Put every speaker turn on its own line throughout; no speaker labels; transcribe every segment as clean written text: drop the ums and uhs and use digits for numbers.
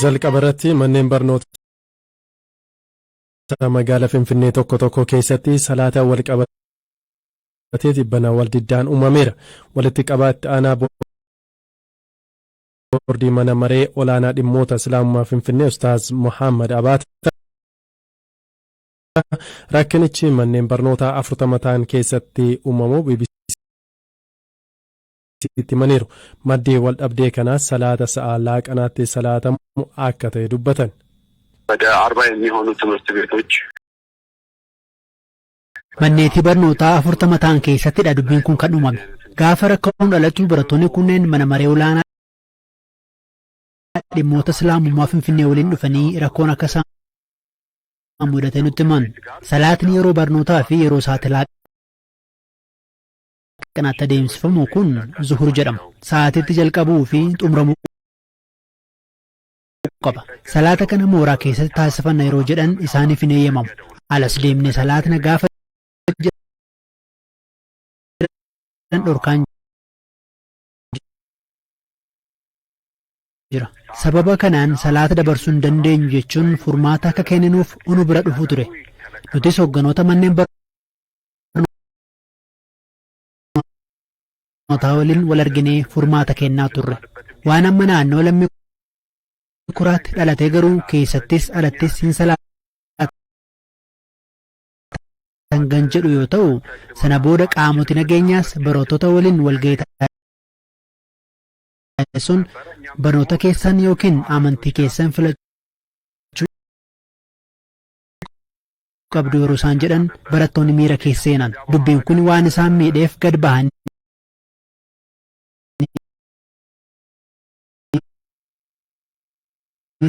jalqabarratti manneen barnoota magaalaa Finfinnee tokko keessatti salaata wal qabatee dhibbana waldiddaan uumameera. Walitti qabaatti aanaa boordii mana maree olaanaa dhimmoota islaamummaa Finfinnee Ustaaz Muhammad Abaata rakkinichi manneen barnootaa 40 ta'an keessatti uumamu BBC'tti himaniiru. Maddii wal dhabdee kanaas salaata sa'a laaqanaatti salaatamu akka ta'e dubbatan.
ወደ 40 የሚሆኑ ትምህርት ቤቶች
manneetii barnootaa 40 ta'an keessattidha dubbiin kun kan uumame. Gaafa rakkoon dhalachuu barattoonni kunneen mana maree olaanaa dhimmoota islaamummaa Finfinnee waliin dhufanii rakkoon akka isaan mudate nutti himan. Salaatni yeroo barnootaa fi yeroo saatilaa qanaatti adeemsifamu kun zuhur jedhama. Sa'aatitti jalqabuu fi xumuramuu qaba. Salaata kana mooraa keessatti taasifanna yeroo jedhan isaaniif hin eeyyamamu. Alas deemne salaatna gaafa dhorkaan jira. Sababa kanaan salaata dabarsuu hin dandeenyu jechuun furmaata akka kenninuuf unu bira dhufu ture. Nutis hogganoota manneen barnootaa waliin wal arginee furmaata kennaa turre. Waan amma naannoo lammii kuraatti dhalatee garuu keessattis alattis hin salaatan kan jedhu yoo ta'u, sana booda qaamoti nageenyaas barattoota waliin walgahii taasisuun barnoota keessan yookiin amantii keessan filachuu qabdu yeroo isaan jedhan barattoonni miira keessa seenan. Dubbiin kun waan isaan miidheef gad bahan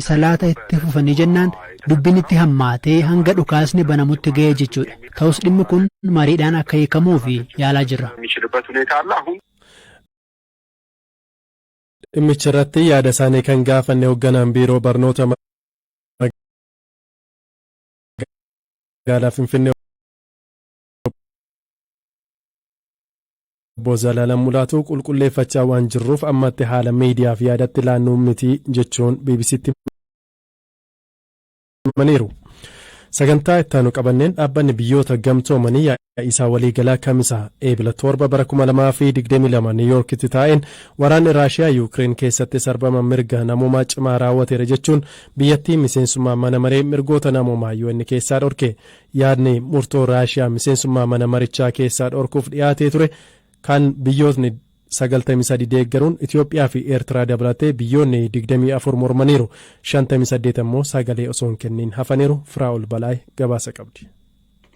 salaata itti fufanii jennaan dubbiin itti hammaatee hanga dhukaasni banamutti ga'ee jechuudha. Ta'us dhimmi kun mariidhaan akka hiikamuu fi yaalaa jirra.
Dhimmicha irratti yaada isaanii kan gaafanne hoogganaan biiroo barnoota magaalaa Finfinnee obbo Zalaalam Mulaatuu qulqulleeffachaa waan jirruuf ammatti haala miidiyaaf yaadatti laannuu miti jechuun BBC'tti himaniiru. Sagantaa ittaanu qabanneen dhaabbanni biyyoota gamtoomanii yaa'ii isaa waliigalaa kamisaa eebila 7 bara 2022 Niiyorkitti taa'een waraanni Raashiyaa Yuukireen keessatti sarbama mirga namoomaa cimaa raawwateera jechuun biyyattii miseensummaa mana maree mirgoota namoomaa UN keessaa dhorke. Yaadni murtoo Raashiyaa miseensummaa mana marichaa keessaa dhorkuuf dhiyaatee ture kan biyyootni 93 deeggaruun Itoophiyaa fi Eertiraa dabalatee biyyoonni 24 mormaniiru. 58 immoo sagalee osoo hin kenniin hafaniiru. Firaa'ol Balaay gabaasa qabdi.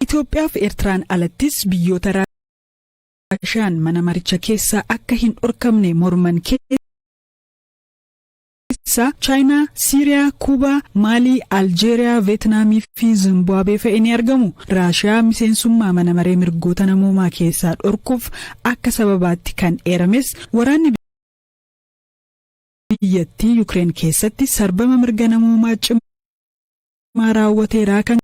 Itoophiyaa fi Eertiraan alattis biyyoota Raashiyaan mana maricha keessaa akka hin dhorkamne morman Chaayinaa, Siiriyaa, Kuubaa, Maalii, Aljeeriyaa, Veetnaamii fi Zimbaabuwee fa'ii ni argamu. Raashiyaa miseensummaa mana maree mirgoota namoomaa keessaa dhorkuuf akka sababaatti kan eerames waraanni biyyattii Yuukireen keessatti sarbama mirga namoomaa cimaa raawwateeraa kan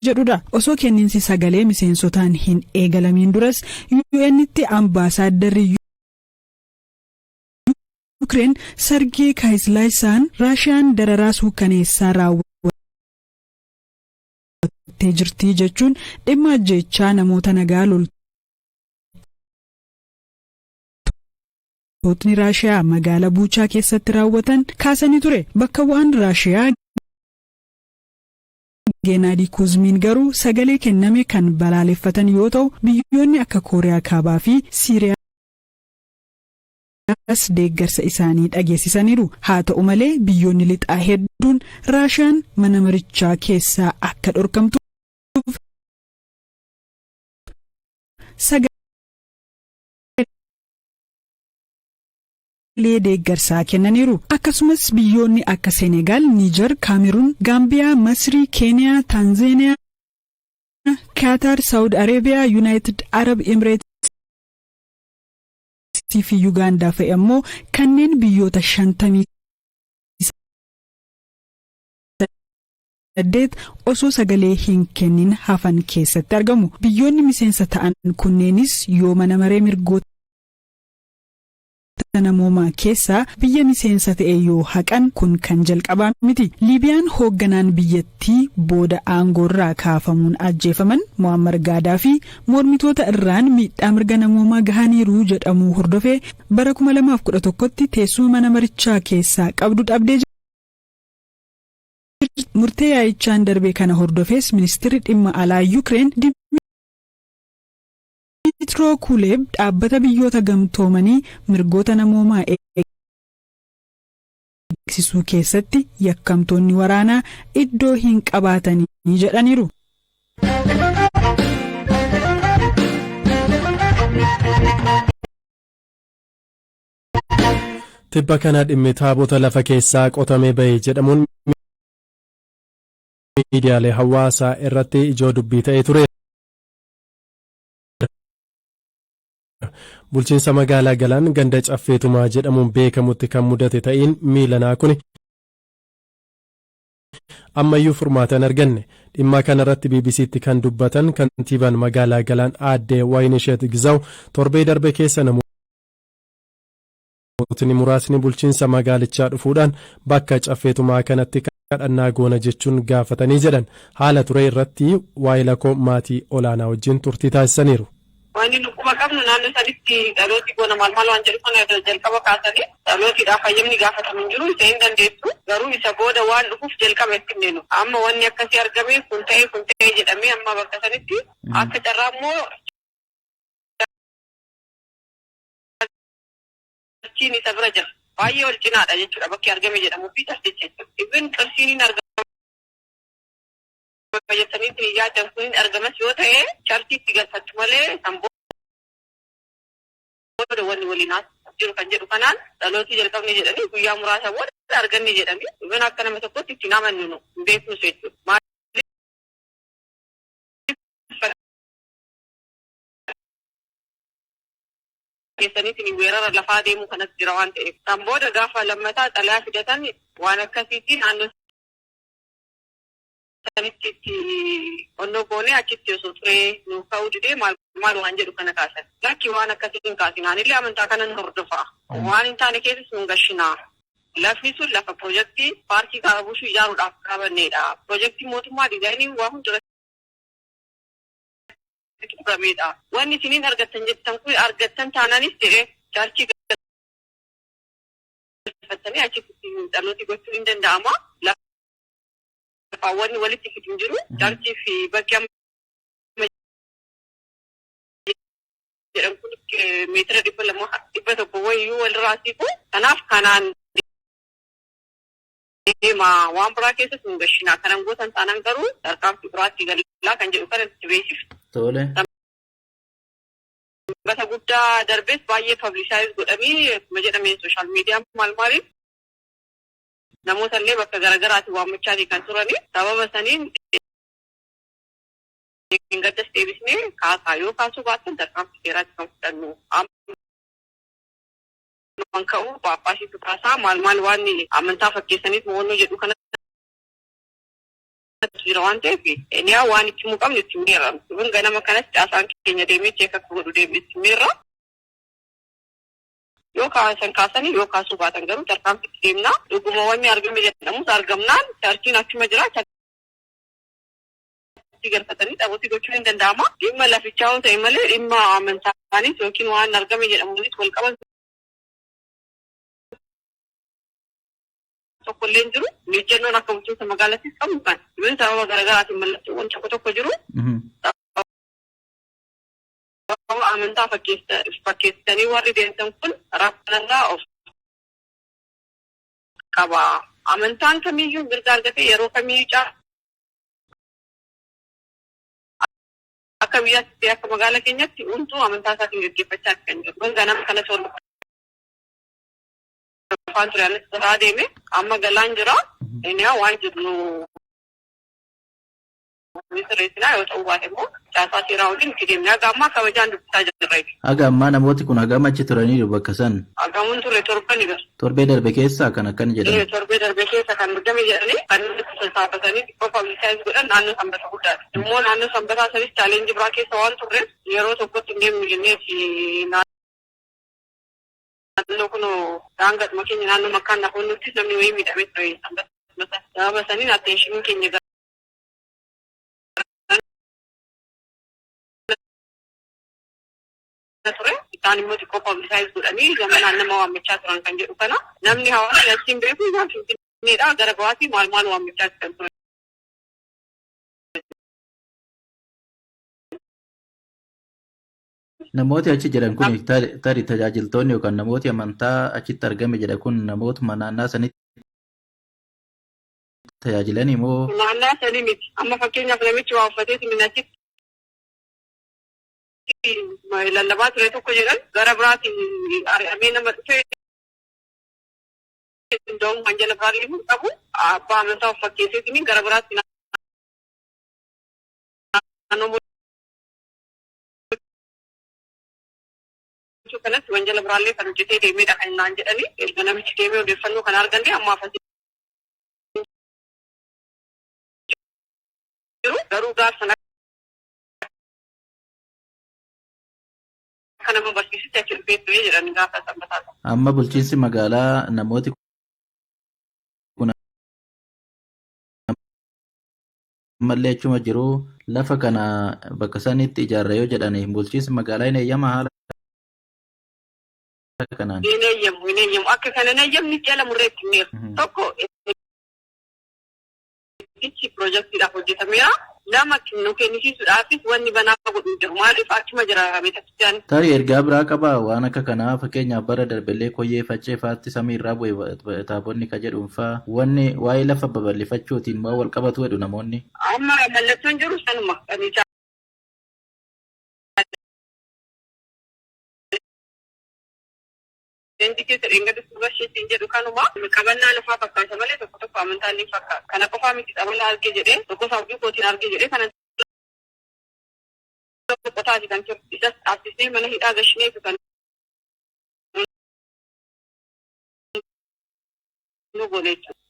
jedhudha. Osoo kenniinsi sagalee miseensotaan hin eegalamiin duras UN'tti ambaasaadarri Yuukireen Sergey Kaayislaayisaan Raashiyaan dararaa suukaneessaa raawwattee jirti jechuun dhimma ajjeechaa namoota nagaa loltootni Raashiyaa magaalaa Buuchaa keessatti raawwatan kaasanii ture. Bakka bu'aan Raashiyaa Geenaadii Kuzmiin garuu sagalee kenname kan balaaleffatan yoo ta'u, biyyoonni akka Kooriyaa Kaabaa fi Siiriyaa deeggarsa isaanii dhageessisaniiru. Haa ta'u malee biyyoonni lixaa hedduun Raashiyaan mana marichaa keessaa akka dhorkamtuuf sagalee deeggarsaa kennaniiru. Akkasumas biyyoonni akka Senegaal, Niijar, Kaameruun, Gaambiyaa, Masrii, Keeniyaa, Taanzaaniyaa, Kaatar, Saawud Areebiyaa, Yuunaayitid Arab Emireet fi Yuugaandaa fa'i ammoo kanneen biyyoota 58 osoo sagalee hin kennin hafan keessatti argamu. Biyyoonni miseensa ta'an kunneenis yoo mana maree mirgoota namoomaa keessaa biyya miseensa ta'e yoo haqan kun kan jalqabaa miti. Liibiyaan hoogganaan biyyattii booda aangoorraa kaafamuun ajjeefaman Muammar Gaadaafi mormitoota irraan miidhaa mirga namoomaa gahaniiru jedhamuu hordofee bara 2011tti teessuma mana marichaa keessaa qabdu dhabdee murtee yaa'ichaan darbe kana hordofees ministeerri dhimma alaa Yuukireen Dimitroo Kuleeb dhaabbata biyyoota gamtoomanii mirgoota namoomaa eegsisuu keessatti yakkamtoonni waraanaa iddoo hin qabaatanii jedhaniiru.
Tibba kana dhimmi taabota lafa keessaa qotamee ba'e jedhamuun miidiyaalee hawaasaa irratti ijoo dubbii ta'ee ture. Bulchiinsa magaalaa Galaan ganda Caffeetumaa jedhamuun beekamutti kan mudate ta'in miilanaa kun ammayyuu furmaata hin arganne. Dhimma kana irratti BBC'tti kan dubbatan kantiibaan magaalaa Galaan aadde Waayinisheet Gizaw torbee darbe keessa namootni muraasni bulchiinsa magaalichaa dhufuudhaan bakka Caffeetumaa kanatti kadhannaa goona jechuun gaafatanii jedhan. Haala ture irratti waayilakoo maatii olaanaa wajjin turtii taasisaniiru.
Wanni lukkuma qabnu naannoo sadiitti dhalooti goona maal waan jedhu kana jalqaba kaasanii dhalootiidhaaf fayyamni gaafatamu hin jiru isa hin dandeessu garuu isa booda waan dhufuuf jalqaba itti himneenu amma wanni akkasii argame kun ta'e jedhamee amma bakka sanitti akka carraa immoo qarsiin isa bira jira baay'ee wal cinaadha jechuudha bakki argame jedhamu fi jechuudha ibin qarsiin hin argamu fayyataniitiin yaadan kun hin argamas yoo ta'e chartiitti galfattu malee booda wanni waliin jiru kan jedhu kanaan dhalootii jalqabne jedhanii guyyaa muraasa booda arganne jedhanii ibin akka nama tokkotti itti namannu nu hin beeknu jechuudha. Keessaniitiin weerara lafaa deemuu kanatti jira waan ta'eef kan booda gaafa lammataa xalayaa fidatan waan akkasiitiin naannoo sanitti onnoo goonee achitti osoo turee nuuf ka'uu didee maal waan jedhu kana kaasan lakki waan akkasii hin kaasinaan illee amantaa kana hordofaa waan hin taane keessas nun gashinaa lafni sun lafa piroojeektii paarkii Kaabusuu ijaaruudhaaf qabanneedha piroojeektii mootummaa diizaayinii waa hundura tuqameedha wanni isiniin argattan jettan kun argattan taananis jedhee chaalchii galfatanii achitti dhalooti gochuun hin danda'ama. Wanni walitti fiduun jiru chaalchii fi bakki jedhamu kun meetira 200 wayyuu walirraa siiqu kanaaf kanaan deema waan biraa keessas hin gashinaa kanan gootan taanaan garuu tarkaanfii biraatti galaa kan jedhu kana itti beeksiftu. Bata guddaa darbees baay'ee pabliishaayiz godhamee akkuma jedhamee sooshaal miidiyaan maaliif namoota illee bakka garaagaraatti waammachaa kan turanii sababa saniin hin gaddas deebisnee kaasaa yoo kaasuu baattan tarkaanfii seeraatti kan fudhannu waan ka'u paappaasiitu kaasaa maal waan amantaa fakkeessaniif mo'annoo jedhu kana jira waan ta'eef eniyaa waan itti muuqamne itti miira kun ganama kanatti caasaan keenya deemee cheeka godhu deemee itti miira yoo kaasan kaasanii yoo kaasuu baatan garuu tarkaanfii itti deemna dhuguma wanni argame jedhamus argamnaan chaarchiin achuma jira chaarchii galfatanii dhaabootii gochuun hin danda'ama dhimma lafichaa yoo ta'e malee dhimma amantaanis yookiin waan argame jedhamuunis wal qaban tokkollee hin jiru miijannoon akka bulchiinsa magaalattis qabu kan ibin sababa garaagaraatiin mallattoowwan tokko jiru amantaa fakkeessanii warri deemtan kun rakkanarraa of qaba amantaan kamiyyuu mirga argatee yeroo kamiyyuu akka biyyaatti akka magaalaa keenyatti hunduu amantaa isaatiin gaggeeffachaa kan jiru ganama kana tolu afaan turaanis irraa deeme amma galaan jira inni waan jiru Misirreessinaa yoo ta'u baate immoo caasaa seeraa waliin itti deemnee haga ammaa kabajaan dubbisaa jirra.
Haga ammaa namooti kun hagam achi turaniiru bakka san?
Hagamuun ture torban gara.
Torbee darbe keessaa kan akkan jedhamu?
Torbee darbe keessa kan argame jedhanii kan nuti sassaabbatanii xiqqoo pabliisaayiz godhan naannoo sanbata guddaati. Immoo naannoo sanbataa sanis chaaleenjii biraa keessa waan turreef yeroo tokkotti hin deemnu jenneeti naannoo kun daangaa keenya naannoo makkaan nafoon nuti namni wayii miidhamee ture. Sababa saniin atteenshiin keenya ture. Isaan immoo xiqqoo paablisaayis godhanii gamanaan nama waammachaa turan kan jedhu kana namni hawaasni achiin beeku isaan finfinneedhaa gara bawaatii maal waammachaa kan ture.
Namooti achi jiran kun tarii tajaajiltoonni yookaan namooti amantaa achitti argame jedha kun namootuma naannaa sanitti tajaajilanii moo?
Naannaa sanii miti. Amma fakkeenyaaf namichi waa uffatee achitti lallabaa ture tokko jedhan gara biraatiin ari'amee nama dhufee iddoon kan jala baay'ee qabu abbaa amantaa of fakkeesseetiin gara biraatti naannoo kanatti wanjala biraallee kan hojjetee deemeedha kan naan jedhanii erga namichi deemee odeeffannoo kan arganne ammaaf jiru garuu gaafa kana nama barsiisitti achi dhufee ture jedhanii gaafa sanbataa.
Amma bulchiinsi magaalaa namooti kun ammallee achuma jiru lafa kana bakka sanitti ijaarra yoo jedhani bulchiinsi magaalaa hin eeyyama haala kanaan.
Hin eeyyamu akka kana hin eeyyamni jala murreetti hin tokko itti piroojeektiidhaaf hojjetameera. Nama nu kennisiisuudhaafis wanni banaa godhu jiru maaliif achuma jira beeksisaan.
Tarii ergaa biraa qabaa waan akka kanaa fakkeenyaaf bara darbellee koyyee faccee faatti samii irraa bu'e taabonni ka jedhuunfaa wanni waa'ee lafa babal'ifachuutiin moo wal qabatu jedhu namoonni.
Amma mallattoon jiru sanuma. Wanti keessa dhingatu subbasheetiin jedhu kanuma qabannaa lafaa fakkaata malee tokko tokko amantaa ni fakkaata. Kana qofaa miti qabannaa argee jedhee tokko saawwii kootiin argee jedhee kana tokko taati kan jiru isas dhaabsisnee mana hidhaa gashinee kan nu goone jechuudha.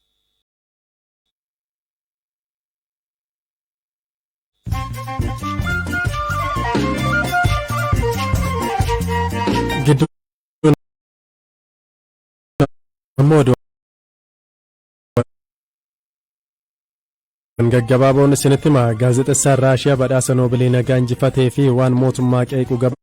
Gaggabaaboon isinitti himaa gaazexeessaan Raashiyaa badhaasa Noobilii nagaa injifatee fi waan mootummaa qeequ gabaasu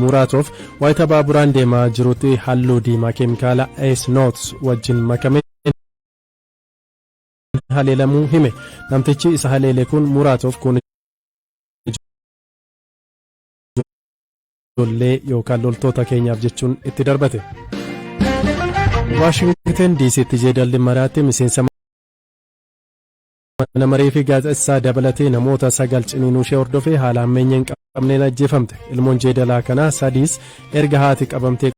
Muraatoof waayita baaburaan deemaa jirutti halluu diimaa keemikaala Ace-Notes wajjin makamee haleelamuu hime. Namtichi isa haleele kun Muraatoof kun lollee yookaan loltoota keenyaaf jechuun itti darbate. Waashingten DC'tti jeedalli maraatti miseensa mana maree fi gaazexeessaa dabalatee namoota 9 ciniinuu ishee hordofee haala hammeenya hin qabneen ajjeefamte. Ilmoon jeedalaa kanaa sadiis erga haati qabamtee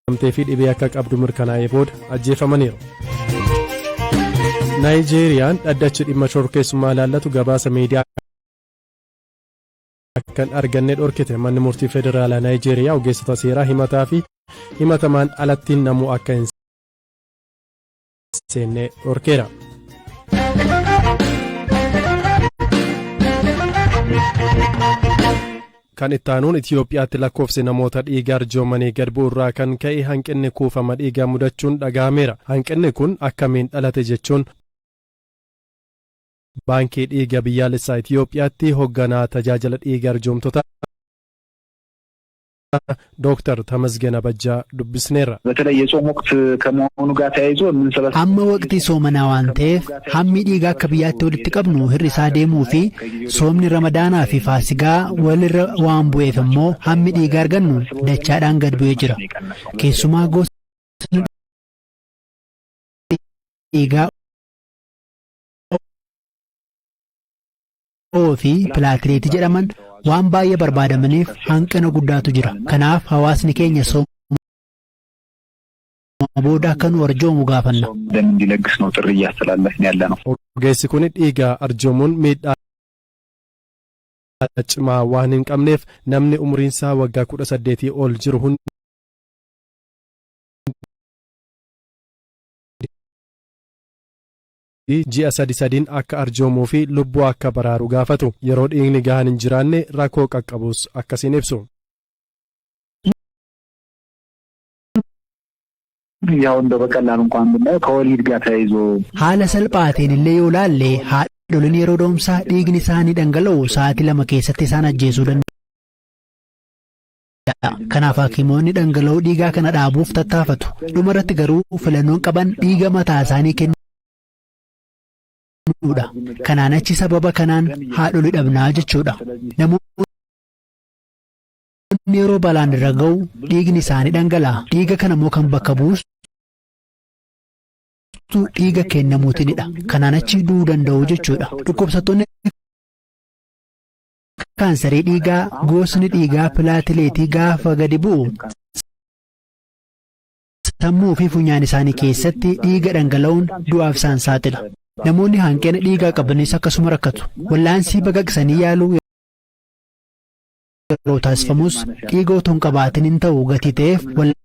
qoratamtee fi dhibee akka qabdu mirkanaa'ee booda ajjeefamaniiru. Naayijeeriyaan dhaddachi dhimma shororkeessummaa ilaallatu gabaasa miidiyaa kan arganne dhorkite. Manni murtii federaalaa Naayijeeriyaa ogeessota seeraa himataa fi himatamaan alattiin namuu akka hin seenne dhorkeera. Kan itti aanuun Itiyoophiyaatti lakkoofsi namoota dhiigaa arjoomanii gad bu'u irraa kan ka'e hanqinni kuufama dhiigaa mudachuun dhaga'ameera. Hanqinni kun akkamiin dhalate jechuun baankii dhiiga biyyaalessaa Itiyoophiyaatti hoogganaa tajaajila dhiiga arjoomtotaa ዶክተር ተመስገን አበጃ ዱብስኔራ
በተለይ የጾም ወቅት ከመሆኑ ጋር ተያይዞ
አመ ወቅቲ ሶመና ዋንቴፍ ሀሚ ዲጋ ከብያት ወልት ቀብኑ ህሪሳ ደሙ ፊ ሶምኒ ረመዳና ፊ ፋሲጋ ወልረ ዋንቡ ኤፈሞ ሀሚ ዲጋ አርገኑ ደቻዳን ገድቡ ይጅራ ኬሱማ ጎስ ዲጋ ኦፊ ፕላትሌት ጀራመን waan baay'ee barbaadamaniif hanqina guddaatu jira. Kanaaf hawaasni keenya sooma booda akka nu arjoomu gaafanna.
እንዲለግስ ነው ጥሪ እያስተላለፍን ያለ ነው።
ogeessi kun dhiiga arjoomuun miidhaa cimaa waan hin qabneef namni umriinsaa waggaa 18 ol jiru ji'a sadiin akka arjoomuu fi lubbuu akka baraaru gaafatu. Yeroo dhiigni gahaan hin jiraanne rakkoo qaqqabus akkasiin ibsu.
ያው እንደው በቀላሉ እንኳን ብናየው ከወሊድ ጋር ተያይዞ
haala salphaatiin illee yoo laalle haadholin yeroo da'umsaa dhiigni isaanii dhangala'u sa'aatii 2 keessatti isaan ajjeesuu danda'a. Kanaaf hakiimoonni dhangala'uu dhiigaa kana dhaabuuf tattaafatu. Dhumarratti garuu filannoon qaban dhiiga mataa isaanii kennuudha. Kanaan achi sababa kanaan haadholii dhabnaa jechuudha. Namoonni yeroo balaan irra ga'u dhiigni isaanii dhangala'a. Dhiiga kana immoo kan bakka buustu dhiiga kennamuutinidha. Kanaan achi du'uu danda'u jechuudha. Dhukkubsattoonni kaansarii dhiigaa gosni dhiigaa pilaatileetii gaafa gadi bu'u sammuu fi funyaan isaanii keessatti dhiiga dhangala'uun du'aaf isaan saaxila. Namoonni hanqina dhiigaa qabanis akkasuma rakkatu. Wallaansii baqaqsanii yaaluu yeroo taasifamus dhiiga otoo hin qabaatin hin ta'u gatii ta'eef wallaansi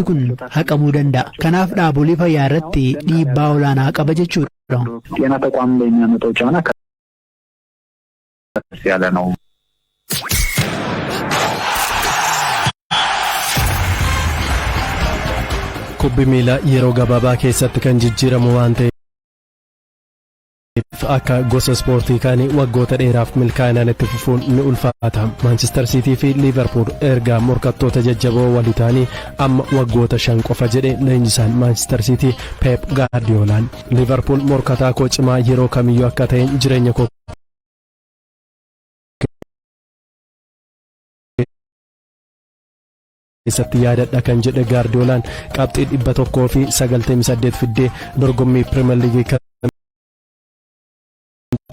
kun haqamuu danda'a. Kanaaf dhaabolee fayyaa irratti dhiibbaa olaanaa qaba jechuudha.
ጤና ተቋም ላይ የሚያመጣው ጫና ከፍ ያለ ነው።
Kubbi miilaa yeroo gabaabaa keessatti kan jijjiiramu waan ta'eef akka gosa ispoortii kaanii waggoota dheeraaf milkaa'inaan itti fufuun ni ulfaata. Manchester City fi Liverpool erga morkattoota jajjaboo walii ta'anii amma waggoota 5 qofa jedhe leenjisaan Manchester City Pep Guardiolaan. Liverpool morkataa koo cimaa yeroo kamiyyuu akka ta'een jireenya koo keessatti yaadadha kan jedhe Guardiolaan qabxii 198 fiddee dorgommii Premier League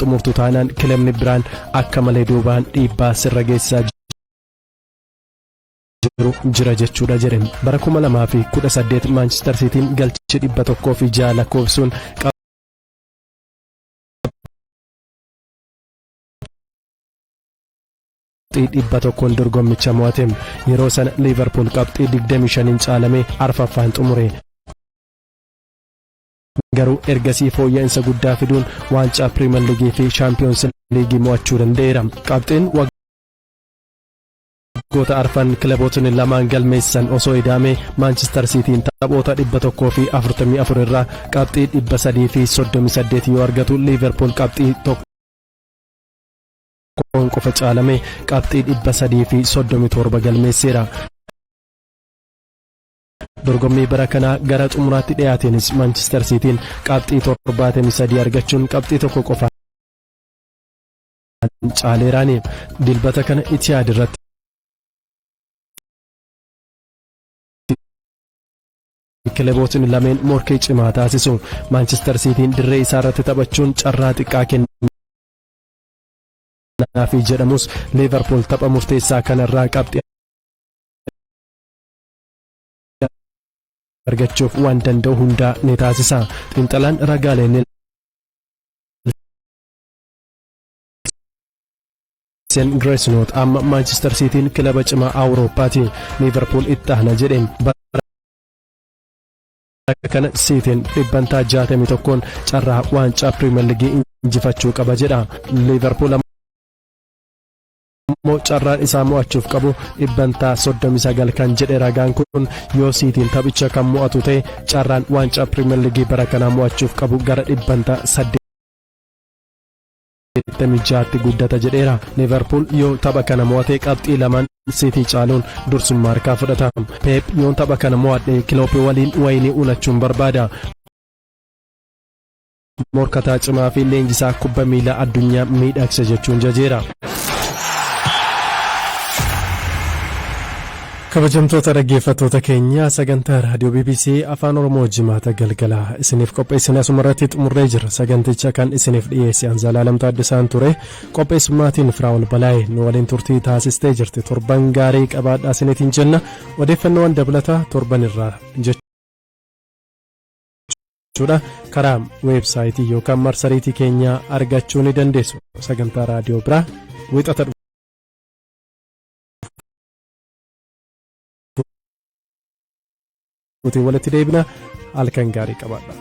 xumurtu taanaan kilabni biraan akka malee duubaan dhiibbaa sirra geessisaa jira jechuudha jedhan. Bara 2018 Manchester Cityn galchii 106 lakkoofsuun qabxii 100 dorgommicha mo'ate. Yeroo sana Liverpool qabxii 25 caalamee arfaffaan xumure. Garuu ergasii fooyya'insa guddaa fiduun waancaa Premier League fi Champions League mo'achuu danda'eera. Qabxiin waggoota arfan kilabootni lamaan galmeessan osoo ida'amee Manchester Cityn taphoota 144 irraa qabxii 338 yoo argatu Liverpool qabxii tokkoon qofa caalamee qabxii 337 galmeesseera. Dorgommii bara kanaa gara xumuraatti dhiyaateenis Manchester Cityn qabxii 73 argachuun qabxii tokko qofa caaleeraani. Dilbata kana Etihad irratti kilabootni lameen morkii cimaa taasisu. Manchester Cityn dirree isaa irratti taphachuun carraa xiqqaa kennaafii jedhamus Liverpool tapha murteessaa kanarraa qabxii argachuuf waan danda'u hundaa ni taasisa. Xiinxalaan ragaaleen Grayson amma Manchester Cityn kilaba cimaa Awurooppaati. Liverpool itti aana jedheen kana Cityn 61 carraa waancaa Premier League injifachuu qaba jedha. Liverpool carraan isaa mo'achuuf qabu 39 kan jedhe ragaan kun yoo Cityn taphicha kan mo'atu ta'e carraan waancaa Premier League bara kanaa mo'achuuf qabu gara 86tti guddata jedheera. Liverpool yoo tapha kana mo'ate qabxii lamaan City caaluun dursummaa harkaa fudhata. Pep yoo tapha kana mo'adhe kilooppii waliin wayinii unachuun barbaada. Morkataa cimaa fi leenjisaa kubba miilaa addunyaa miidhagsa jechuun jajeera. Kabajamtoota dhaggeeffattoota keenya sagantaa raadiyoo BBC Afaan Oromoo jimaata galgalaa isiniif qopheessine asumarratti xumurree jira. Saganticha kan isiniif dhiyeesse Anzalaalam Taaddisaan ture. Qopheessummaatiin Firaa'ol Balaayee nu waliin turtii taasistee jirti. Torban gaarii qabaadhaa isiniitiin jenna. Odeeffannoowwan dabalataa torban irraa jechuudha karaa weebsaayitii yookaan marsariitii keenyaa argachuu ni dandeessu. Sagantaa raadiyoo biraa wixata walitti deebina halkan gaarii qabaadha.